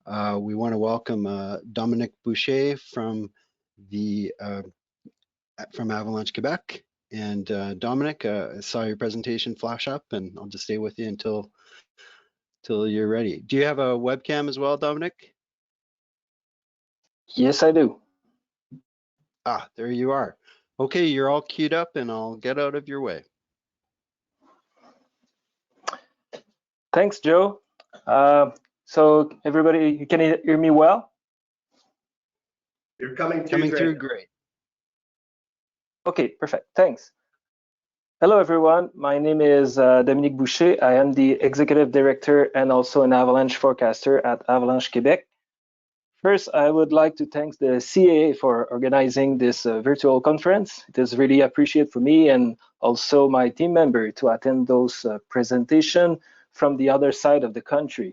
We want to welcome Dominic Boucher from Avalanche, Quebec. And Dominic, I saw your presentation flash up, and I'll just stay with you until you're ready. Do you have a webcam as well, Dominic? Yes, I do. Ah, there you are. Okay, you're all queued up, and I'll get out of your way. Thanks, Joe. So everybody, you can hear me well? You're coming through great. Okay, perfect. Thanks. Hello, everyone. My name is Dominic Boucher. I am the Executive Director and also an Avalanche forecaster at Avalanche, Quebec. First, I would like to thank the CAA for organizing this virtual conference. It is really appreciated for me and also my team member to attend those presentations from the other side of the country.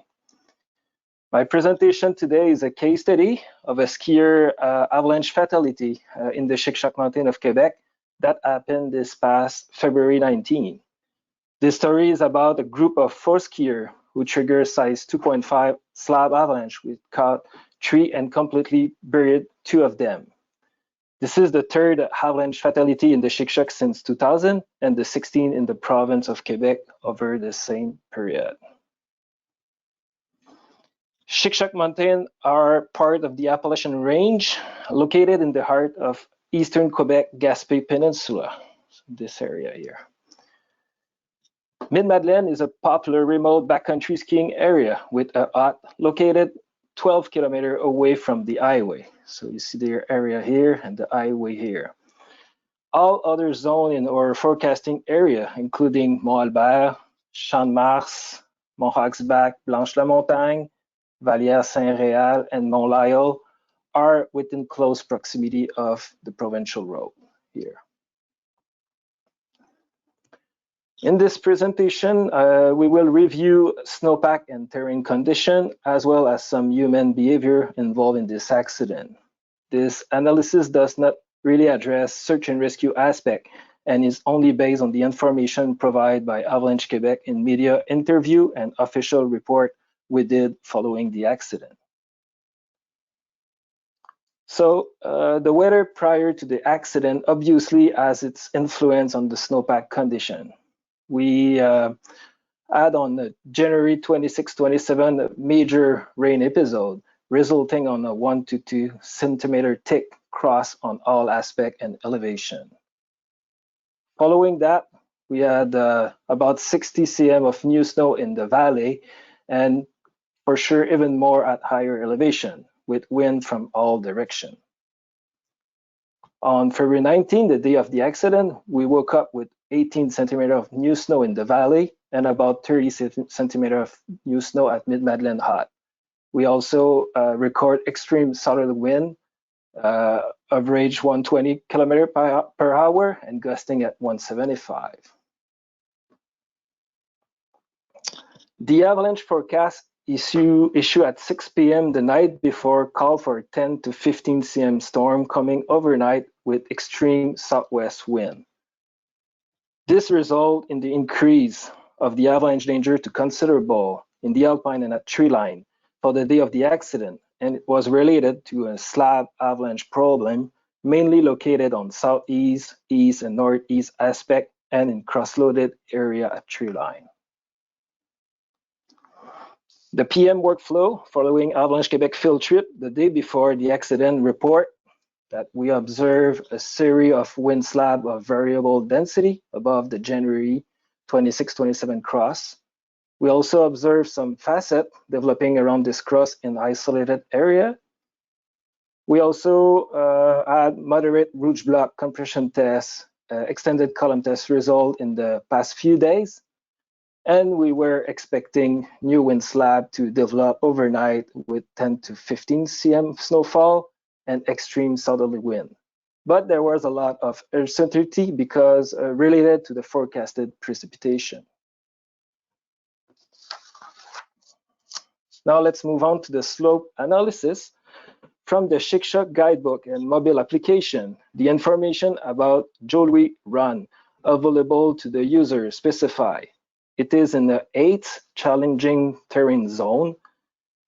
My presentation today is a case study of a skier avalanche fatality in the Chic-Choc Mountain of Quebec that happened this past February 19. This story is about a group of 4 skiers who triggered size 2.5 slab avalanche, which caught 3 and completely buried 2 of them. This is the 3rd avalanche fatality in the Chic-Choc since 2000 and the 16th in the province of Quebec over the same period. Chic-Choc Mountains are part of the Appalachian Range, located in the heart of eastern Quebec Gaspé Peninsula, this area here. Mines Madeleine is a popular remote backcountry skiing area with a hut located 12 kilometers away from the highway. So you see the area here and the highway here. All other zones in our forecasting area, including Mont-Albert, Champ-de-Mars, Mont-Roxbac, Blanche-la-Montagne, Vallière-Saint-Réal, and Mont-Lyell, are within close proximity of the provincial road here. In this presentation, we will review snowpack and terrain condition, as well as some human behavior involved in this accident. This analysis does not really address search and rescue aspect and is only based on the information provided by Avalanche Quebec in media interview and official report we did following the accident. So the weather prior to the accident obviously has its influence on the snowpack condition. We had on January 26-27 a major rain episode, resulting on a 1 to 2 centimeter thick cross on all aspect and elevation. Following that, we had about 60 cm of new snow in the valley, and for sure even more at higher elevation, with wind from all directions. On February 19, the day of the accident, we woke up with 18 centimeters of new snow in the valley and about 30 centimeters of new snow at Mines Madeleine hut. We also record extreme southerly wind, average 120 kilometers per hour and gusting at 175. The avalanche forecast issue at 6 p.m. the night before called for 10 to 15 cm storm coming overnight with extreme southwest wind. This resulted in the increase of the avalanche danger to considerable in the alpine and at tree line for the day of the accident, and it was related to a slab avalanche problem mainly located on southeast, east, and northeast aspect and in cross-loaded area at tree line. The PM workflow following Avalanche Quebec field trip the day before the accident report that we observe a series of wind slab of variable density above the January 26-27 cross. We also observe some facet developing around this cross in isolated area. We also had moderate rouge block compression tests, extended column test result in the past few days. And we were expecting new wind slab to develop overnight with 10 to 15 cm snowfall and extreme southerly wind. But there was a lot of uncertainty because related to the forecasted precipitation. Now let's move on to the slope analysis. From the Chic-Choc guidebook and mobile application, the information about Joe-Louis Run available to the user specify. It is in the 8th challenging terrain zone.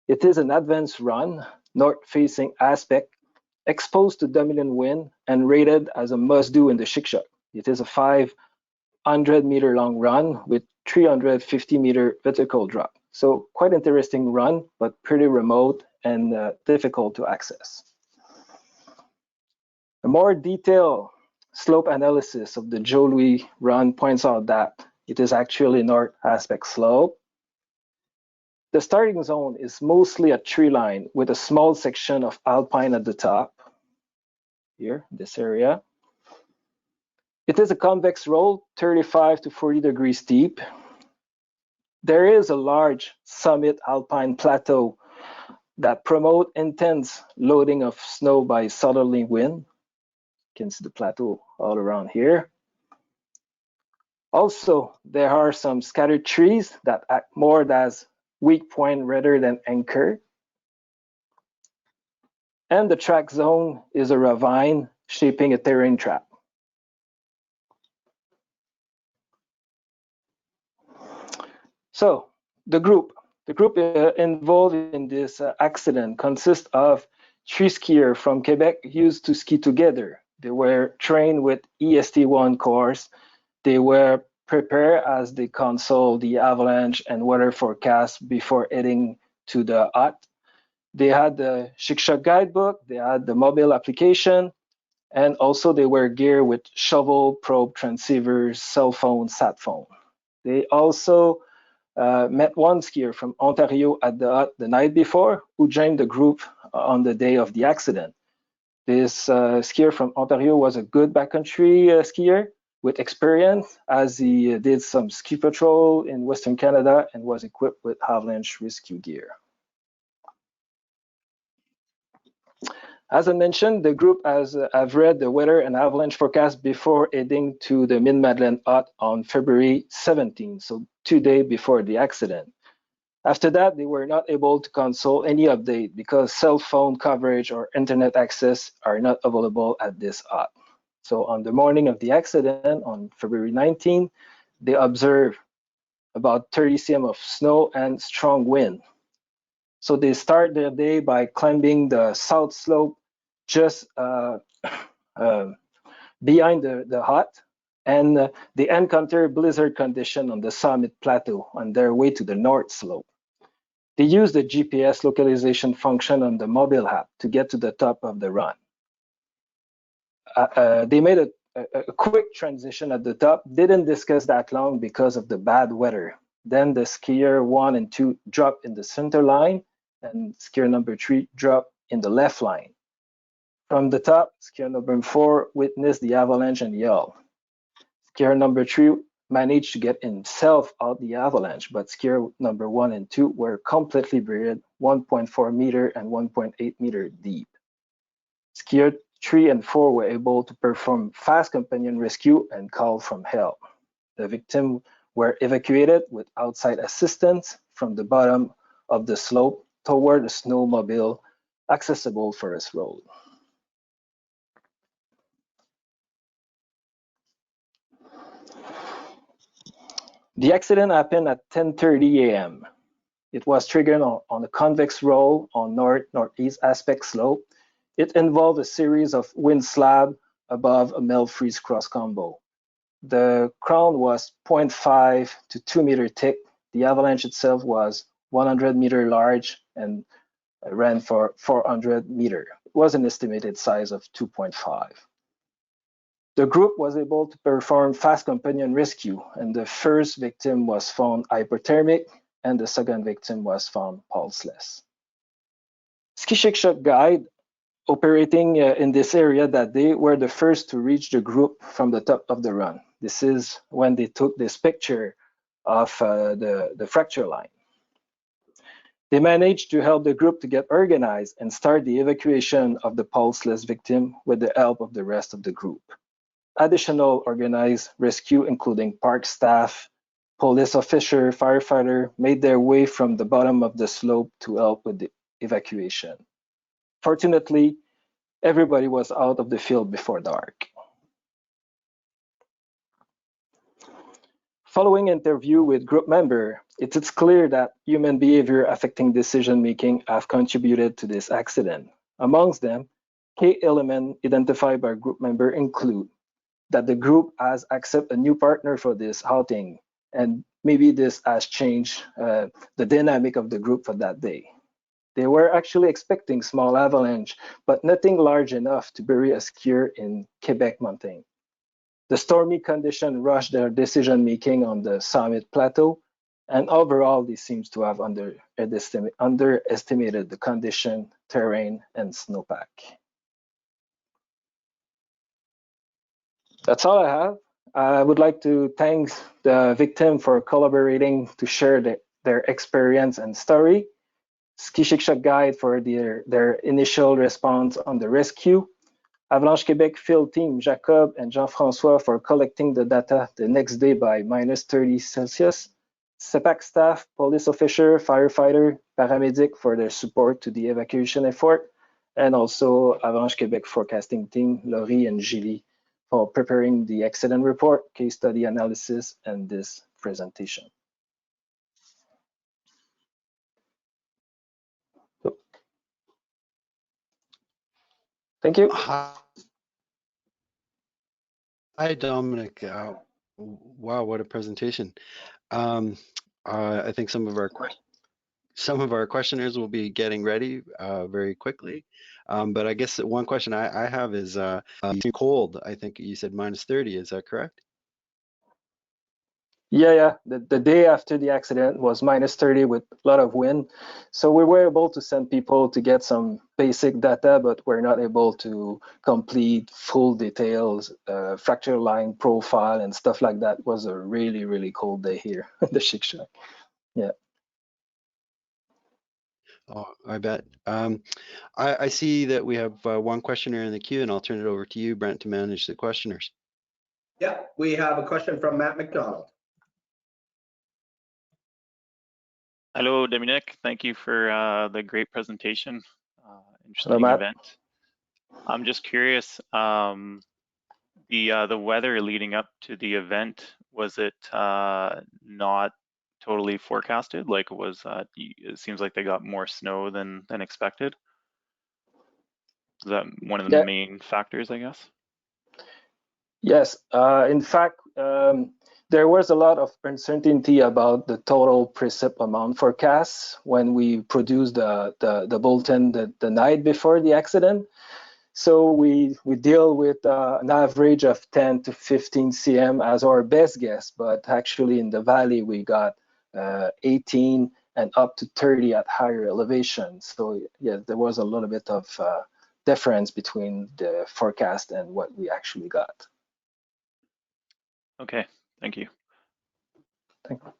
It is an advanced run, north-facing aspect, exposed to dominant wind and rated as a must-do in the Chic-Choc. It is a 500-meter long run with 350-meter vertical drop. So quite interesting run, but pretty remote and difficult to access. A more detailed slope analysis of the Joe Louis run points out that it is actually north aspect slope. The starting zone is mostly a tree line with a small section of alpine at the top, here, this area. It is a convex roll, 35 to 40 degrees steep. There is a large summit alpine plateau that promote intense loading of snow by southerly wind. You can see the plateau all around here. Also, there are some scattered trees that act more as weak point rather than anchor. And the track zone is a ravine shaping a terrain trap. So the group involved in this accident consists of 3 skiers from Quebec used to ski together. They were trained with EST1 course. They were prepared as they consult the avalanche and weather forecast before heading to the hut. They had the Chic-Choc guidebook, they had the mobile application, and also they were geared with shovel, probe, transceivers, cell phone, sat phone. They also met one skier from Ontario at the hut the night before who joined the group on the day of the accident. This skier from Ontario was a good backcountry skier with experience, as he did some ski patrol in Western Canada and was equipped with avalanche rescue gear. As I mentioned, the group have read the weather and avalanche forecast before heading to the Mines Madeleine hut on February 17, so 2 days before the accident. After that, they were not able to consult any update because cell phone coverage or internet access are not available at this hut. So on the morning of the accident, on February 19, they observed about 30 cm of snow and strong wind. So they start their day by climbing the south slope just behind the hut, and they encounter blizzard condition on the summit plateau on their way to the north slope. They use the GPS localization function on the mobile app to get to the top of the run. They made a quick transition at the top, didn't discuss that long because of the bad weather. Then the skier 1 and 2 dropped in the center line, and skier number 3 dropped in the left line. From the top, skier number 4 witnessed the avalanche and yelled. Skier number 3 managed to get himself out the avalanche, but skier number 1 and 2 were completely buried 1.4 meter and 1.8 meter deep. Skier 3 and 4 were able to perform fast companion rescue and call from help. The victims were evacuated with outside assistance from the bottom of the slope toward a snowmobile accessible forest road. The accident happened at 10:30 a.m. It was triggered on a convex roll on north-northeast aspect slope. It involved a series of wind slabs above a melt freeze cross combo. The crown was 0.5 to 2 meter thick. The avalanche itself was 100 meter large and ran for 400 meter. It was an estimated size of 2.5. The group was able to perform fast companion rescue, and the first victim was found hypothermic, and the second victim was found pulseless. Ski Chic-Choc guide operating in this area that day were the first to reach the group from the top of the run. This is when they took this picture of the fracture line. They managed to help the group to get organized and start the evacuation of the pulseless victim with the help of the rest of the group. Additional organized rescue, including park staff, police officer, firefighter, made their way from the bottom of the slope to help with the evacuation. Fortunately, everybody was out of the field before dark. Following interview with group member, It's clear that human behavior affecting decision-making have contributed to this accident. Amongst them, key elements identified by group member include that the group has accepted a new partner for this outing, and maybe this has changed the dynamic of the group for that day. They were actually expecting small avalanche, but nothing large enough to bury a skier in Quebec mountain. The stormy condition rushed their decision making on the summit plateau, and overall, this seems to have underestimated the condition, terrain, and snowpack. That's all I have. I would like to thank the victim for collaborating to share their experience and story, Ski Shiksha Guide for their initial response on the rescue, Avalanche Quebec field team Jacob and Jean-François for collecting the data the next day by -30 Celsius, CEPAC staff, police officer, firefighter, paramedic for their support to the evacuation effort, and also Avalanche Quebec forecasting team, Laurie and Julie, for preparing the accident report, case study analysis, and this presentation. So, thank you. Hi, Dominic. Wow, what a presentation. I think some of our questioners will be getting ready very quickly. But I guess one question I have is cold. I think you said -30. Is that correct? Yeah. The day after the accident was -30 with a lot of wind. So we were able to send people to get some basic data, but we're not able to complete full details, fracture line profile and stuff like that. It was a really, really cold day here in the Shiksha. Yeah. Oh, I bet. I see that we have one questioner in the queue, and I'll turn it over to you, Brent, to manage the questioners. Yeah, we have a question from Matt McDonald. Hello, Dominic. Thank you for the great presentation. Interesting Hello, Matt. event. I'm just curious, the weather leading up to the event, was it not totally forecasted? Like, it seems like they got more snow than expected. Is that one of the main factors, I guess? Yes. In fact, there was a lot of uncertainty about the total precip amount forecast when we produced the bulletin the night before the accident. So we deal with an average of 10 to 15 cm as our best guess, but actually in the valley we got 18 and up to 30 at higher elevation. So yeah, there was a little bit of difference between the forecast and what we actually got. Okay, thank you. Thank you.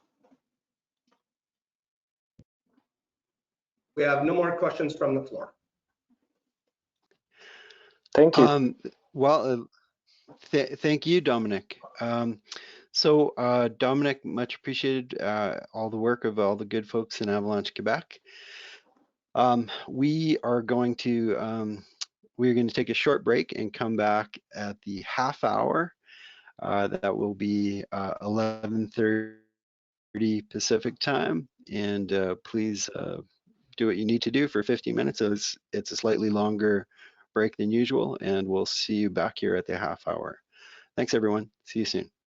We have no more questions from the floor. Thank you. Well, thank you, Dominic. Dominic, much appreciated all the work of all the good folks in Avalanche, Quebec. We are going to take a short break and come back at the half hour. That will be 11:30 Pacific time, and please do what you need to do for 15 minutes. It's a slightly longer break than usual, and we'll see you back here at the half hour. Thanks, everyone. See you soon.